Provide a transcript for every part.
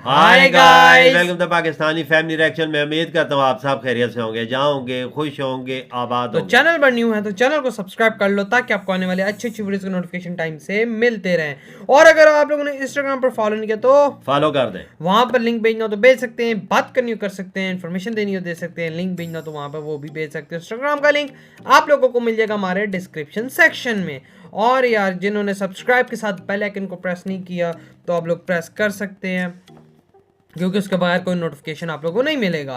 Hi guys, welcome to Pakistani family reaction में। उम्मीद करता हूँ आप सब खैरियत से होंगे, जहाँ होंगे खुश होंगे, आबाद तो होंगे। चैनल पर न्यू है तो चैनल को सब्सक्राइब कर लो ताकि आपको आने वाले अच्छी अच्छी वीडियोस के नोटिफिकेशन टाइम से मिलते रहें। और अगर आप लोगों ने इंस्टाग्राम पर फॉलो नहीं किया तो फॉलो कर दें। वहां पर लिंक भेजना हो तो भेज सकते हैं, बात करनी हो कर सकते हैं, इन्फॉर्मेशन देनी हो दे सकते हैं, लिंक भेजना हो तो वहां पर वो भी भेज सकते हैं। इंस्टाग्राम का लिंक आप लोगों को मिल जाएगा हमारे डिस्क्रिप्शन सेक्शन में। और यार जिन्होंने सब्सक्राइब के साथ बेल आइकन को प्रेस नहीं किया तो आप लोग प्रेस कर सकते हैं, क्योंकि उसके बगैर कोई नोटिफिकेशन आप लोगों को नहीं मिलेगा।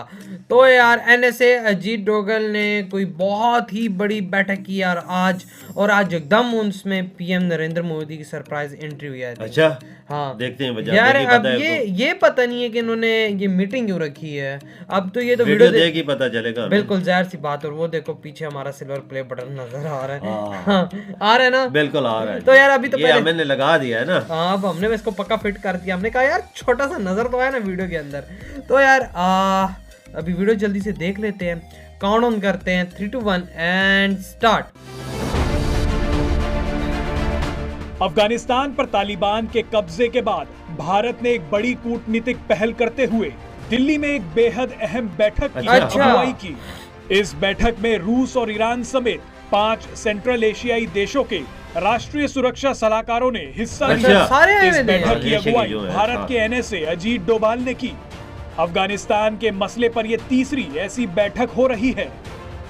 तो यार एनएसए अजीत डोगल ने कोई बहुत ही बड़ी बैठक की यार आज, और आज एकदम उसमें पीएम नरेंद्र मोदी की सरप्राइज एंट्री हुई है। अच्छा, हाँ देखते हैं यार, अब ये पता नहीं है कि इन्होंने ये मीटिंग क्यों रखी है। अब तो ये तो वीडियो देख ही पता चलेगा। बिल्कुल जाहिर सी बात। और वो देखो पीछे हमारा सिल्वर प्ले बटन नजर आ रहा है। हाँ, आ रहा है ना, बिल्कुल आ रहा है। तो यार अभी तो ये मैंने लगा दिया है ना। हाँ, अब हमने इसको पक्का फिट कर दिया। हमने कहा यार छोटा सा नजर तो है ना वीडियो के अंदर। तो यार अभी वीडियो जल्दी से देख लेते हैं, काउंट ऑन करते हैं 3, 2, 1 एंड स्टार्ट। अफगानिस्तान पर तालिबान के कब्जे के बाद भारत ने एक बड़ी कूटनीतिक पहल करते हुए दिल्ली में एक बेहद अहम बैठक की अगुवाई की। इस बैठक में रूस और ईरान समेत 5 सेंट्रल एशियाई देशों के राष्ट्रीय सुरक्षा सलाहकारों ने हिस्सा लिया। इस बैठक की अगुवाई भारत के एनएसए अजीत डोभाल ने की। अफगानिस्तान के मसले पर यह तीसरी ऐसी बैठक हो रही है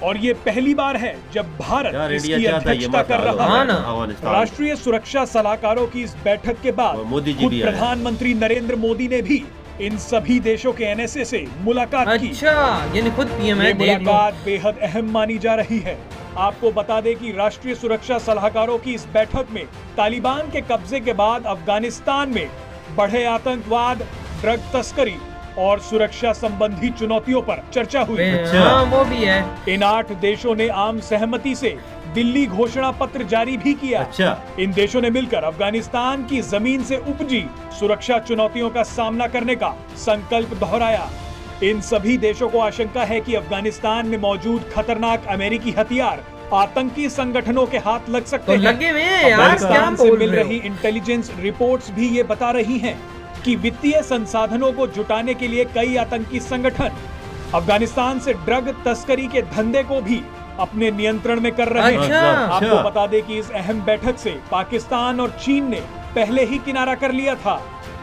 और ये पहली बार है जब भारत इसकी अध्यक्षता कर रहा है। राष्ट्रीय सुरक्षा सलाहकारों की इस बैठक के बाद खुद प्रधानमंत्री नरेंद्र मोदी ने भी इन सभी देशों के एनएसए से मुलाकात की। यानी खुद पीएम है। मुलाकात बेहद अहम मानी जा रही है। आपको बता दें कि राष्ट्रीय सुरक्षा सलाहकारों की इस बैठक में तालिबान के कब्जे के बाद अफगानिस्तान में बढ़े आतंकवाद, ड्रग तस्करी और सुरक्षा संबंधी चुनौतियों पर चर्चा हुई। वो भी है। इन 8 देशों ने आम सहमति से दिल्ली घोषणा पत्र जारी भी किया। इन देशों ने मिलकर अफगानिस्तान की जमीन से उपजी सुरक्षा चुनौतियों का सामना करने का संकल्प दोहराया। इन सभी देशों को आशंका है कि अफगानिस्तान में मौजूद खतरनाक अमेरिकी हथियार आतंकी संगठनों के हाथ लग सकते हैं। अफगानिस्तान से मिल रही इंटेलिजेंस रिपोर्ट्स भी ये बता रही हैं कि वित्तीय संसाधनों को जुटाने के लिए कई आतंकी संगठन अफगानिस्तान से ड्रग तस्करी के धंधे को भी अपने नियंत्रण में कर रहे हैं। आपको बता दें कि इस अहम बैठक से पाकिस्तान और चीन ने पहले ही किनारा कर लिया था,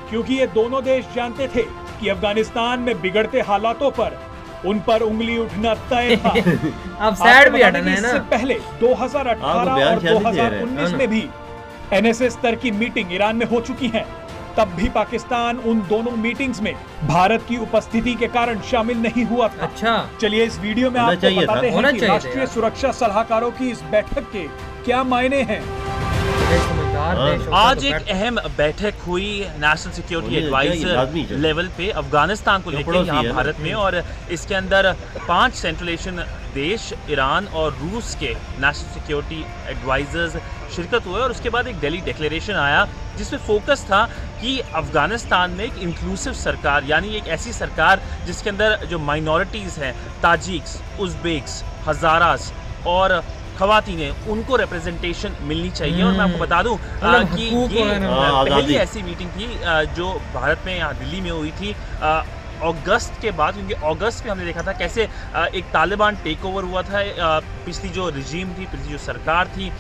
क्योंकि ये दोनों देश जानते थे कि अफगानिस्तान में बिगड़ते हालातों पर उन पर उंगली उठना तय था। अब साइड भी हटना है ना। इससे पहले 2018 और 2019 में भी एनएसए स्तर की मीटिंग ईरान में हो चुकी है। तब भी पाकिस्तान उन दोनों मीटिंग्स में भारत की उपस्थिति के कारण शामिल नहीं हुआ था। चलिए इस वीडियो में आपको बताते हैं कि राष्ट्रीय सुरक्षा सलाहकारों की इस बैठक के क्या मायने हैं। आज एक अहम बैठक हुई नेशनल सिक्योरिटी एडवाइजर लेवल पे अफगानिस्तान को लेकर यहाँ भारत में, और इसके अंदर 5 सेंट्रल एशियन देश, ईरान और रूस के नेशनल सिक्योरिटी एडवाइजर्स शिरकत हुए। और उसके बाद एक दिल्ली डिक्लेरेशन आया जिसमें फोकस था कि अफगानिस्तान में एक इंक्लूसिव सरकार, यानी एक ऐसी सरकार जिसके अंदर जो माइनॉरिटीज़ हैं, ताजिक्स, उज़्बेक्स, हज़ारास और ख़वातीनें, उनको रिप्रेजेंटेशन मिलनी चाहिए। और मैं आपको बता दूं कि ये पहली ऐसी मीटिंग थी जो भारत में यहाँ दिल्ली में हुई थी अगस्त के बाद, क्योंकि अगस्त में हमने देखा था कैसे एक तालिबान टेक ओवर हुआ था। पिछली जो रिजीम थी, पिछली जो सरकार थी,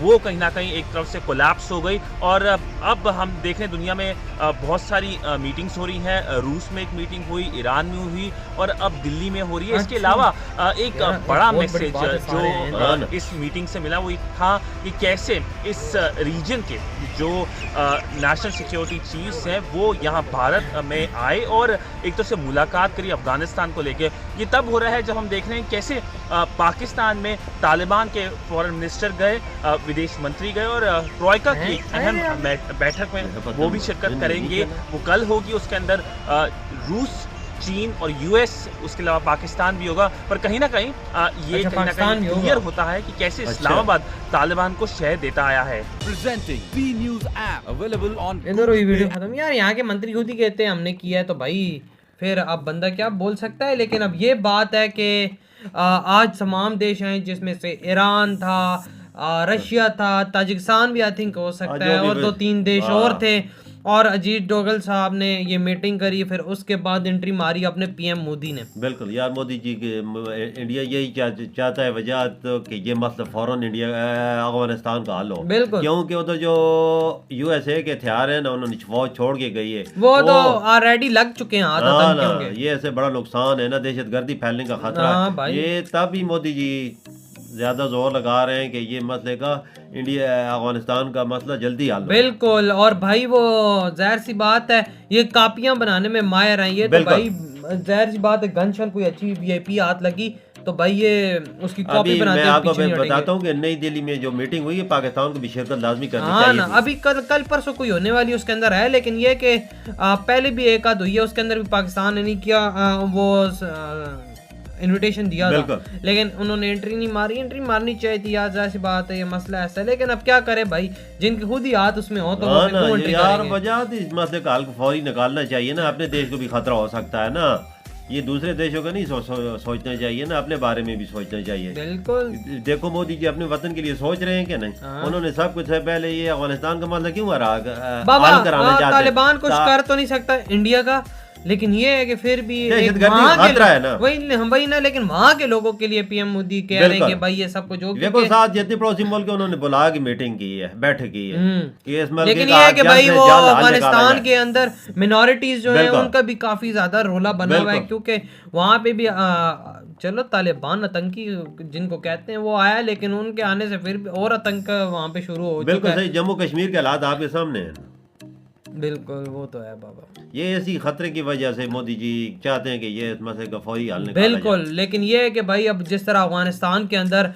वो कहीं ना कहीं एक तरफ से कोलैप्स हो गई। और अब हम देख रहे हैं दुनिया में बहुत सारी मीटिंग्स हो रही हैं। रूस में एक मीटिंग हुई, ईरान में हुई और अब दिल्ली में हो रही है। इसके अलावा एक बड़ा मैसेज जो इस मीटिंग से मिला वो था कि कैसे इस रीजन के जो नेशनल सिक्योरिटी चीफ्स हैं वो यहाँ भारत में आए और एक तो से मुलाकात करी अफगानिस्तान को लेके। ये तब हो रहा है जब हम देख रहे हैं कैसे पाकिस्तान में तालिबान के फॉरेन मिनिस्टर गए, विदेश मंत्री गए और ट्रॉयका की अहम बैठक में वो भी शिरकत करेंगे। वो कल होगी, उसके अंदर रूस, चीन और यूएस, उसके अलावा पाकिस्तान भी होगा। पर कहीं ना कहीं ये कहीं ना कहीं क्लियर होता है कि कैसे इस्लामाबाद तालिबान को शह देता आया है। Presenting B news app available on. इधर ये वीडियो खत्म। यार यहाँ के मंत्री खुद ही कहते हैं हमने किया है, तो भाई फिर अब बंदा क्या बोल सकता है। लेकिन अब ये बात है कि आज तमाम देश हैं जिसमें से ईरान था, रशिया था, ताजिकिस्तान भी आई थिंक हो सकता है, और 2-3 देश और थे। और अजीत डोगल साहब ने ये मीटिंग करी, फिर उसके बाद एंट्री मारी अपने पीएम मोदी ने। बिल्कुल यार, मोदी जी के इंडिया यही चाहता है वजह तो कि ये मसला फौरन इंडिया अफगानिस्तान का हल हो। बिल्कुल, क्योंकि उधर जो यूएसए के हथियार है ना, उन्होंने फौज छोड़ के गई है, वो तो ऑलरेडी लग चुके हैं आतंकियों के। ये ऐसे बड़ा नुकसान है ना, दहशतगर्दी फैलने का खतरा है। ये तभी मोदी जी ज्यादा जोर लगा रहे हैं कि ये मसले का इंडिया अफगानिस्तान का मसला जल्दी हल हो। बिल्कुल, और भाई वो जाहिर सी बात है ये कापियां बनाने में माहिर हैं ये, तो भाई जाहिर सी बात है गनशन कोई अच्छी वीआईपी हाथ लगी तो भाई ये उसकी कॉपी बनाते हैं। मैं आपको बताता हूँ कि नई दिल्ली में जो मीटिंग हुई है, पाकिस्तान को भी शिरकत लाजमी करनी चाहिए ना। अभी कल परसों कोई होने वाली उसके अंदर है, लेकिन ये कि पहले भी एक आध हुई है, उसके अंदर भी पाकिस्तान ने नहीं किया, वो इनविटेशन दिया था, लेकिन उन्होंने एंट्री नहीं मारी। एंट्री मारनी चाहिए थी यार, ऐसी बात है, ये मसला ऐसा है, लेकिन अब क्या करे भाई, जिनके खुद ही हाथ उसमें हो तो वो एंट्री यार वजह इस मसले का हल फौरी निकालना चाहिए ना। अपने देश को भी खतरा हो सकता है ना, ये दूसरे देशों का नहीं सोचना चाहिए ना, अपने बारे में भी सोचना चाहिए। बिल्कुल, देखो मोदी जी अपने वतन के लिए सोच रहे हैं कि नहीं? उन्होंने सब कुछ है पहले ये अफगानिस्तान का मसला क्यों तालिबान कुछ कर तो नहीं सकता इंडिया का, लेकिन ये है कि फिर भी वही ना, लेकिन वहाँ के लोगों के लिए पीएम मोदी कह रहे हैं कि भाई ये सब कुछ जो देखो साथ जितने पड़ोसी मुल्क उन्होंने बुला के मीटिंग की है, बैठक की है, लेकिन ये है कि भाई वो अफगानिस्तान के अंदर मिनॉरिटीज जो है उनका भी काफी ज्यादा रोला बना हुआ है, क्योंकि वहाँ पे भी चलो तालिबान आतंकी जिनको कहते हैं वो आया, लेकिन उनके आने से फिर और आतंक वहाँ पे शुरू हो चुका है। बिल्कुल सही, जम्मू कश्मीर के हालात आपके सामने हैं। बिल्कुल, वो तो है बाबा, ये ऐसी खतरे की वजह से मोदी जी चाहते हैं कि ये इस मसले का फौरी हल निकाला बिल्कुल जाए। लेकिन ये है कि भाई अब जिस तरह अफगानिस्तान के अंदर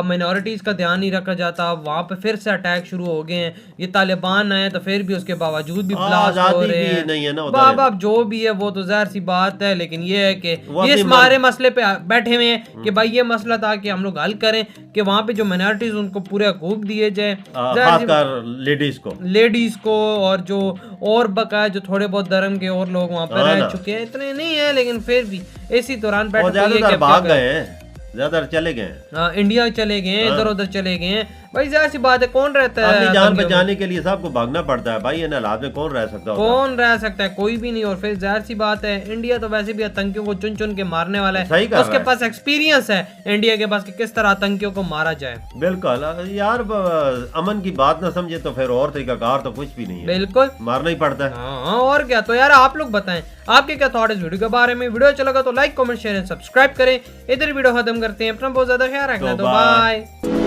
मिनॉरिटीज का ध्यान नहीं रखा जाता, वहाँ पे फिर से अटैक शुरू हो गए हैं, ये तालिबान आए तो फिर भी उसके बावजूद भी ब्लास्ट हो रहे हैं नहीं है ना बाबा, अब जो भी है वो तो जाहिर सी बात है, लेकिन ये है कि ये हमारे मसले पे बैठे हुए हैं कि भाई ये मसला था कि हम लोग हल करें कि वहाँ पे जो मिनॉरिटीज उनको पूरे हकूक दिए जाए, लेडीज को और जो और बकाया जो थोड़े बहुत धर्म के और लोग वहाँ पर रह चुके हैं, इतने नहीं है, लेकिन फिर भी इसी दौरान भाग गए हैं, ज्यादा चले गए, इंडिया चले गए, इधर उधर चले गए भाई। जाहिर सी बात है, कौन रहता है अपनी जान बचाने के लिए सबको भागना पड़ता है भाई, इन हालात में कौन रह सकता है? कौन रह सकता है? कोई भी नहीं। और फिर जाहिर सी बात है, इंडिया तो वैसे भी आतंकियों को चुन चुन के मारने वाला है, उसके पास एक्सपीरियंस है इंडिया के पास कि किस तरह आतंकियों को मारा जाए। बिल्कुल यार, अमन की बात ना समझे तो फिर और तरीकाकार तो कुछ भी नहीं है, बिल्कुल मारना ही पड़ता है। हाँ, और क्या। तो यार आप लोग बताएं आपके क्या थॉट इस वीडियो के बारे में। वीडियो अच्छा लगा तो like comment share and subscribe करें। इधर वीडियो खत्म करते हैं, अपना बहुत ज्यादा ख्याल रखना, तो बाय।